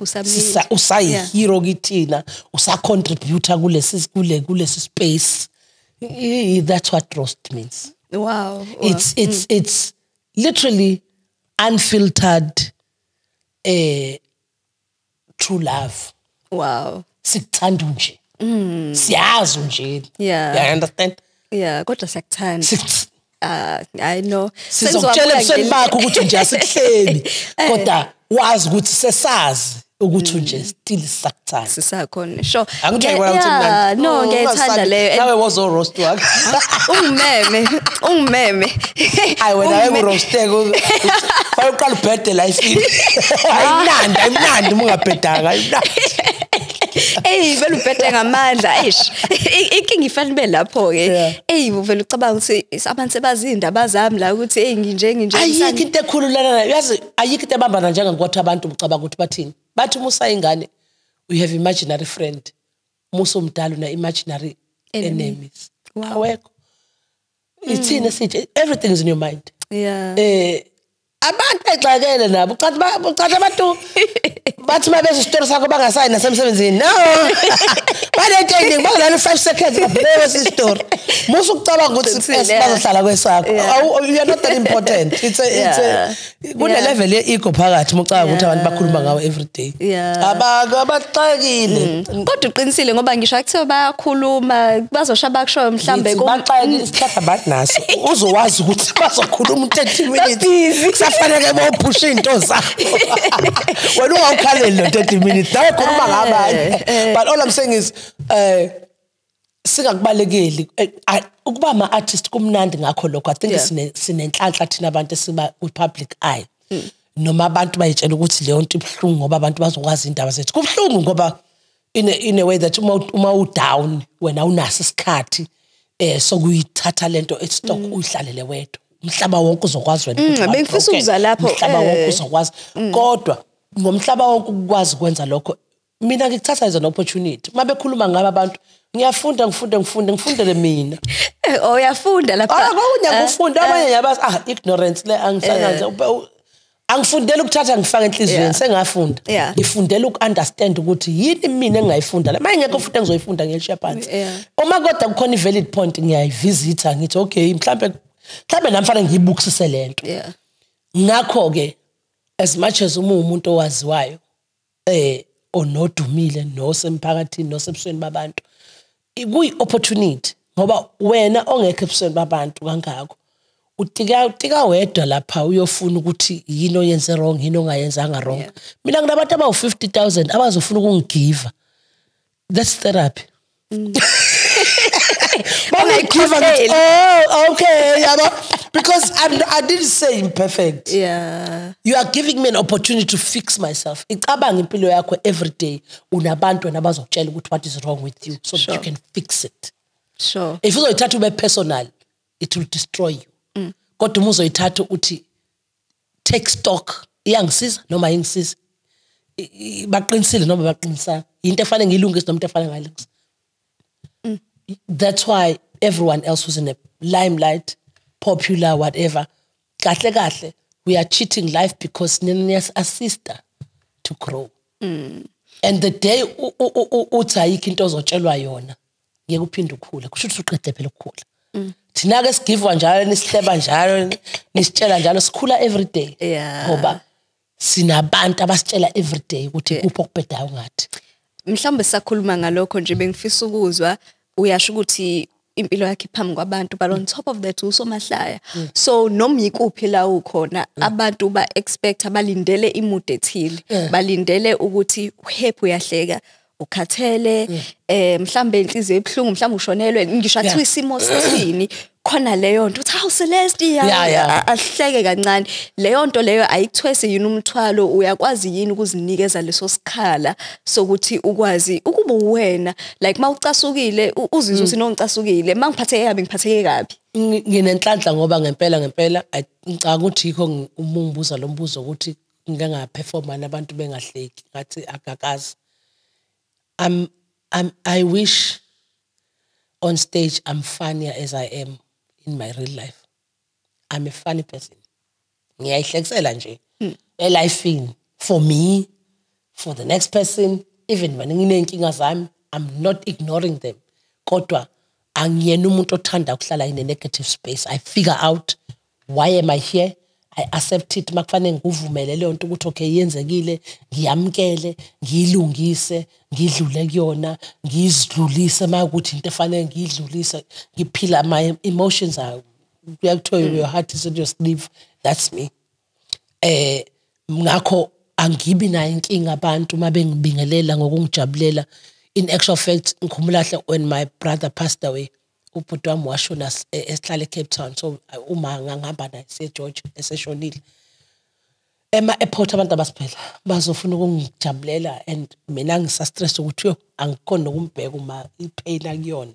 usayi hero kithina usacontributor kulesi space that's what roast means. Wow. It's literally unfiltered true love. Wow. Sikuthanda nje siyazi nje you understand kodwa siyakuthanda I know sizokutshela ebusweni bakho ukuthi nje asikuhleli kodwa wazi ukuthi sesazi ukuthi nje still sakuthanda sisakhona sure no ngiyayithanda leyo nawe wazo roast wakhe ungimeme hayi wena ayikuroasteke bayoqala ubhede life ayimnandi ungabhedanga ayimnandi vele ubhede ngamandla inkinga ifana ibe lapho ke vele ucabanga ukuthi abantu sebazindaba zami la ukuthi nginje ayikho into ekhululana nayo yazi ayikho into ebambana njengakwatha abantu ucabanga ukuthi bathini bathi musa ingane we have imaginary friend musa umdala una imaginary enemies awekho ithina sithi everything is in your mind abantu exakele nabo ucathi abantu bathi mabese story sakho bangasayi nasemsebenzini no banetending bazalana 5 seconds babheke story musu ucabanga ukuthi bazohlala kwesakho you are not that important it's a kune level ye ego phakathi ucabanga ukuthi abantu bakhuluma ngawe every day abaxakile kodwa uqinisile ngoba ngisho akuthiwa bayakhuluma bazoshaba kushoyo mhlambe baxakile isikhathi abantu naso uzowazi ukuthi bazokhuluma 30 minutes safanele bawuphusha into zakho wena ungawukhaleli 30 minutes nawe khuluma ngabanye but all I'm saying is singakubalekeli ukuba ama artist kumnandi ngakho lokho I think sinenhlanhla thina abantu esiba ku public eye noma abantu bayitshela ukuthi leyo nto ibhlungu ngoba abantu bazokwazi indaba zethu kubhlungu ngoba in a way that uma u down wena unaso isikhathi sokuyithatha lento estock uyihlalele wedwa umhlaba wonke uzokwazi wena bengifisa ukuza lapho umhlaba wonke uzokwazi kodwa ngomhlaba wonke ukwazi ukwenza lokho mina ngikuthatha as an opportunity mabe khuluma ngaba abantu ngiyafunda ngifundele mina uyafunda lapha ngiyafunda abanye yabazi ignorance le angifanele angifundela ukuthatha ngifaka enhlizweni sengafunda ngifundela ukunderstand ukuthi yini mina engayifunda la manje ngeke futhi engizoyifunda ngishiya phansi uma kodwa kukhona ivalid point ngiyayivisita ngithi okay mhlambe namfana ngiyibukisise lento ngakho ke as much as umuntu owaziwayo onodumile nosemphakathini nosebusweni babantu kuyi opportunity ngoba wena ongekho ebusweni babantu kangakho utika wedwa lapha uyofuna ukuthi yini oyenze wrong yini ongayenzanga wrong. Mina nginabantu abawu 50,000 abazofuna ukungigiva. That's therapy. Oh, okay, because I didn't say imperfect. Yeah. You are giving me an opportunity to fix myself. Icabanga impilo yakho every day unabantu abazokutshela ukuthi what is wrong with you so that you can fix it. Sure. If uzoyithatha ube personal, it will destroy you. Kodwa uzoyithatha uthi take stock, iyangisiza noma ingisiza. Baqinisile noma baqinisa. Into efanele ngilungise noma into efanele ngayilungisa. That's why everyone else who's in a limelight, popular, whatever, kahle, we are cheating life because Ninias assist her to grow. And the day uthayikho into ozotshelwa yona, ngeke uphinde ukhule. Kusho ukuthi uqede phela ukukhula. Thina ke sigivwa njalo nisihleba njalo nisitshela njalo sikhula every day. Ngoba sinabantu abasitshela every day ukuthi kupho okubhedayo ngathi. Mhlawumbe sakhuluma ngalokho nje bengifisa ukuzwa uyasho ukuthi impilo yakhe phambi kwabantu but on top of that usomahlaya. So noma yikuphi la ukhona abantu ba expect abalindele imude ethile balindele ukuthi happy uyahleka ukhathele mhlambe inhliziyo ebhlungu mhlambe ushonelwe ngisho athi isimo sithini khona leyo nto uthi hawu Celeste ahleke kancane leyo nto leyo ayikuthwese yini umthwalo uyakwazi yini ukuzinikeza leso sikhala sokuthi ukwazi ukuba uwena like mawucasukile uzizwe uthi nongicasukile mangiphatheke kabi ngiphatheke kabi nginenhlanhla ngoba ngempela ngicanga ukuthi yikho umbuza lo mbuzo ukuthi ngike ngaperforma nabantu bengahleki ngathi akakazi. I wish on stage I'm funnier as I am in my real life. I'm a funny person. Ngiyayihlekisela nje elifini for me, for the next person, even when nginenkinga zami, I'm not ignoring them. Kodwa angiyena umuntu othanda ukuhlala in a negative space. I figure out why am I here? I accept it makufanele ngivumele leyo nto ukuthi okay yenzekile ngiyamkele ngilungise ngidlule kuyona ngizidlulise makuthi into efanele ngidlulise ngiphila my emotions are kuyakuthiwa your heart is in your sleeve. That's me. Ngakho angibi nayo inkinga abantu mabengibingelela ngokungijabulela. In actual fact ngikhumula when my brother passed away ubhuti wami washona esihlala eCape Town so uma ngihamba naye seGeorge eseshonile airport abantu abasiphela bazofuna ukungijabulela and mina ngisa-stress ukuthi yo angikhona ukumbheka uma ipain akuyona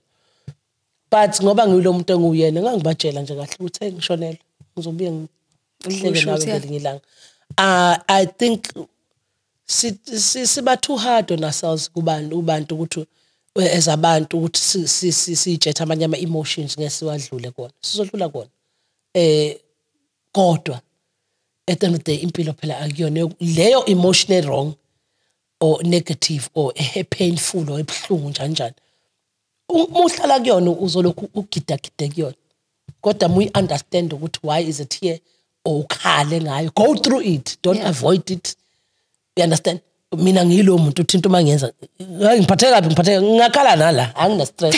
but ngoba ngiyilo muntu enguyena ngangibatshela nje kahle ukuthi ngishonela ngizobuye ngihleke nawe ngelinye ilanga. I think siba too hard on ourselves kubantu ukuthi as abantu ukuthi sijetha amanye ama emotions ngesiwadlule kona sizodlula kona kodwa at the end of the day impilo phela akuyona leyo emotional wrong or negative or painful or ebhlungu njani umuhlala kuyona uzolokhu ugidagide kuyona kodwa muyi understand ukuthi why is it here or ukhale ngayo go through it don't avoid it. You understand? Mina ngilo umuntu uthi into mangenza ngiphatheka ngakhala nala angina stress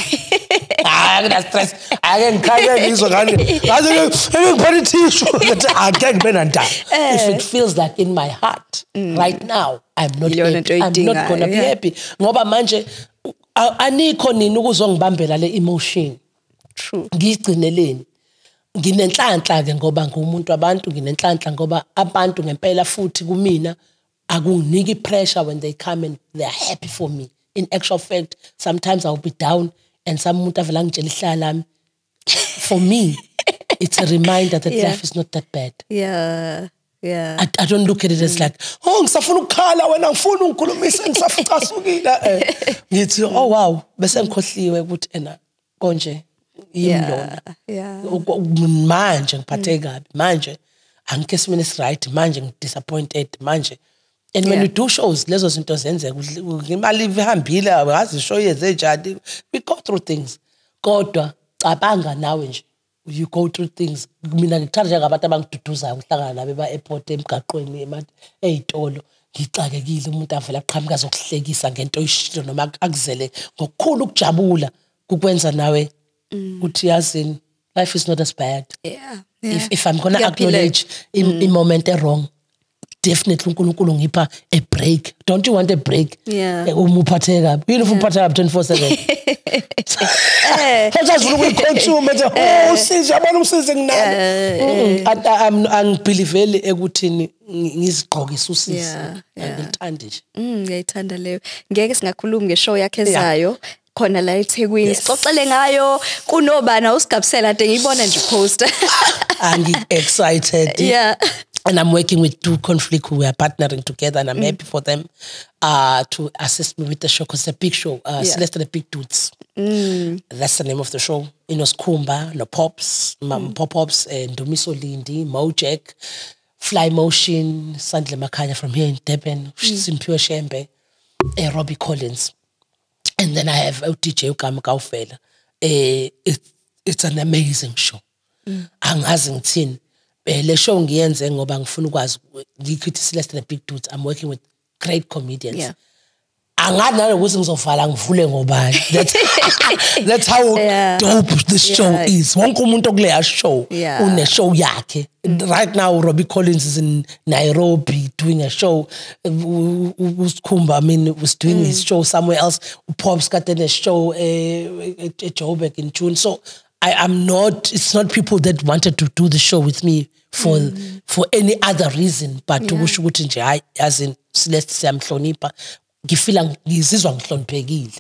angina stress ake ngikhale ngizwe ngane ngaze ngiphathe tissue that ake ngibe nandaba. If it feels like in my heart right now I'm not gonna be happy ngoba manje anikho nini ukuzongibambela le emotion. True. Ngigcineleni nginenhlanhla ke ngoba ngumuntu abantu nginenhlanhla ngoba abantu ngempela futhi kumina akunginiki pressure when they come and they're happy for me. In actual fact, sometimes I'll be down and some umuntu avela ngitshela ihlala lami. For me, it's a reminder that life is not that bad. Yeah. I don't look at it as like, oh, ngisafuna ukukhala wena ngifuna ungikhulumise ngisafukasukile. Ngithi oh wow, bese ngikhohliwe ukuthi ena konje yimlona. Manje ngiphathe kabi. Manje angike simene right, manje ngidisappointed manje. And when you do shows, lezo zinto zenzeka imali ihambile awazi show yenze njani. We go through things. Kodwa cabanga nawe nje. You go through things. Mina ngithanda ngabantu abangiduduzayo ngihlangana nabo ba-airport emgaqweni ey'tolo ngixakekile umuntu avela aqhamuka azokuhlekisa ngento oyishilo noma akuzele ngokukhulu ukujabula kukwenza nawe uthi yazini life is not as bad. Yeah. If I'm gonna acknowledge in moment wrong, definitely uNkulunkulu ngipha a break. Don't you want a break? Yeah. Umuphathe kabi. Yini ufuphathe kabi 24/7? Sasazulu ukuyiconsume nje usize yabona umsize nginalo. Angibelieveli ekuthini ngizigqokisa usize. Ngithanda nje. Ngiyayithanda leyo. Ngeke singakhuluma ngeshow yakhe ezayo. Khona la eThekwini sixoxele ngayo kunobana usigabisela ade ngiyibona nje poster. I'm excited. Yeah. And I'm working with two conflict who are partnering together, and I'm happy for them to assist me with the show because it's a big show. Celeste and the Big Dudes. That's the name of the show. Kumba, no Pops, Pop-Ups, and Dumiso Lindi, Mojack, Fly Motion, Sandle Makanya from here in Durban, Simpure Shembe, Robbie Collins. And then I have DJ Ukama Kaufela. It's an amazing show. Angazi ngithini. Le show ngiyenze ngoba ngifuna ukwazi ngikhithe Celeste and the Big Dudes. I'm working with great comedians. Yeah. Angani nalokuthi ngizovala ngivule ngobani. That's how dope the show is. Wonke umuntu okuleya show une show yakhe. Right now Robbie Collins is in Nairobi doing a show. Kumba was doing his show somewhere else. Pops got in a show at Joburg in June. So it's not people that wanted to do the show with me for any other reason but ukusho ukuthi nje hayi yazi Celeste siyamhlonipha ngifila ngizizwa ngihloniphekile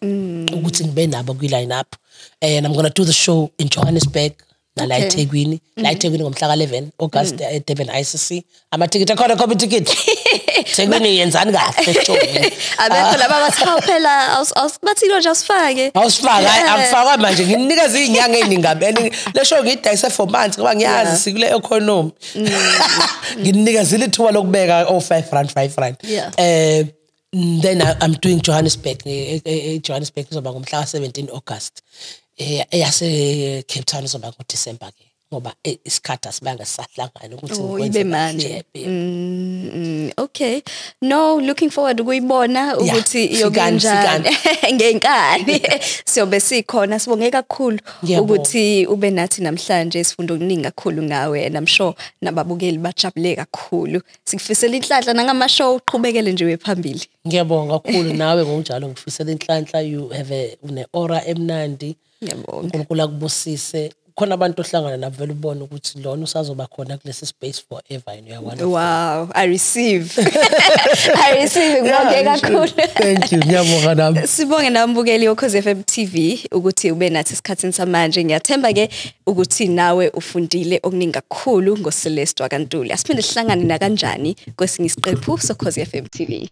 ukuthi ngibe nabo kwi line up and I'm going to do the show in Johannesburg la eThekwini ngomhla ka11 August at Durban ICC amatikiti akhona khona ticket Thekwini yenzani kahle show abekho laba bathawu phela bathi lo nje asifake awusifaka manje nginikeza izinyanga eziningabeni le show ngidayise for months ngoba ngiyazi sikule economy nginikezile ithuba lokubeka R5 then I'm doing Johannesburg Johannesburg kuzoba ngomhla ka17 August eyase Cape Town izoba ngoDecember ke ngoba isikhathi asibanga sisahlangana ukuthi ibe manje okay no looking forward ukuyibona ukuthi yokanjani ngenkani siyobe sikhona sibonge kakhulu ukuthi ube nathi namhlanje sifunda okuningi kakhulu ngawe and I'm sure nababukeli bajabule kakhulu sikufisela inhlanhla nangama show uqhubekele nje wephambili ngiyabonga kakhulu nawe ngokunjalo ngifisela inhlanhla you have une aura emnandi ngiyabonga uNkulunkulu akubusise khona abantu ohlangana nabo vele ubone ukuthi lona usazoba khona kulesi space forever and you are one of wow I receive ngibonge kakhulu thank you ngiyabonga nami sibonge nambukeli Ukhozi FM TV ukuthi ube nathi isikhathini samanje ngiyathemba ke ukuthi nawe ufundile okuningi kakhulu ngoCeleste waKaNtuli asiphinde sihlangane na kanjani kwesinye isiqephu soKhozi FM TV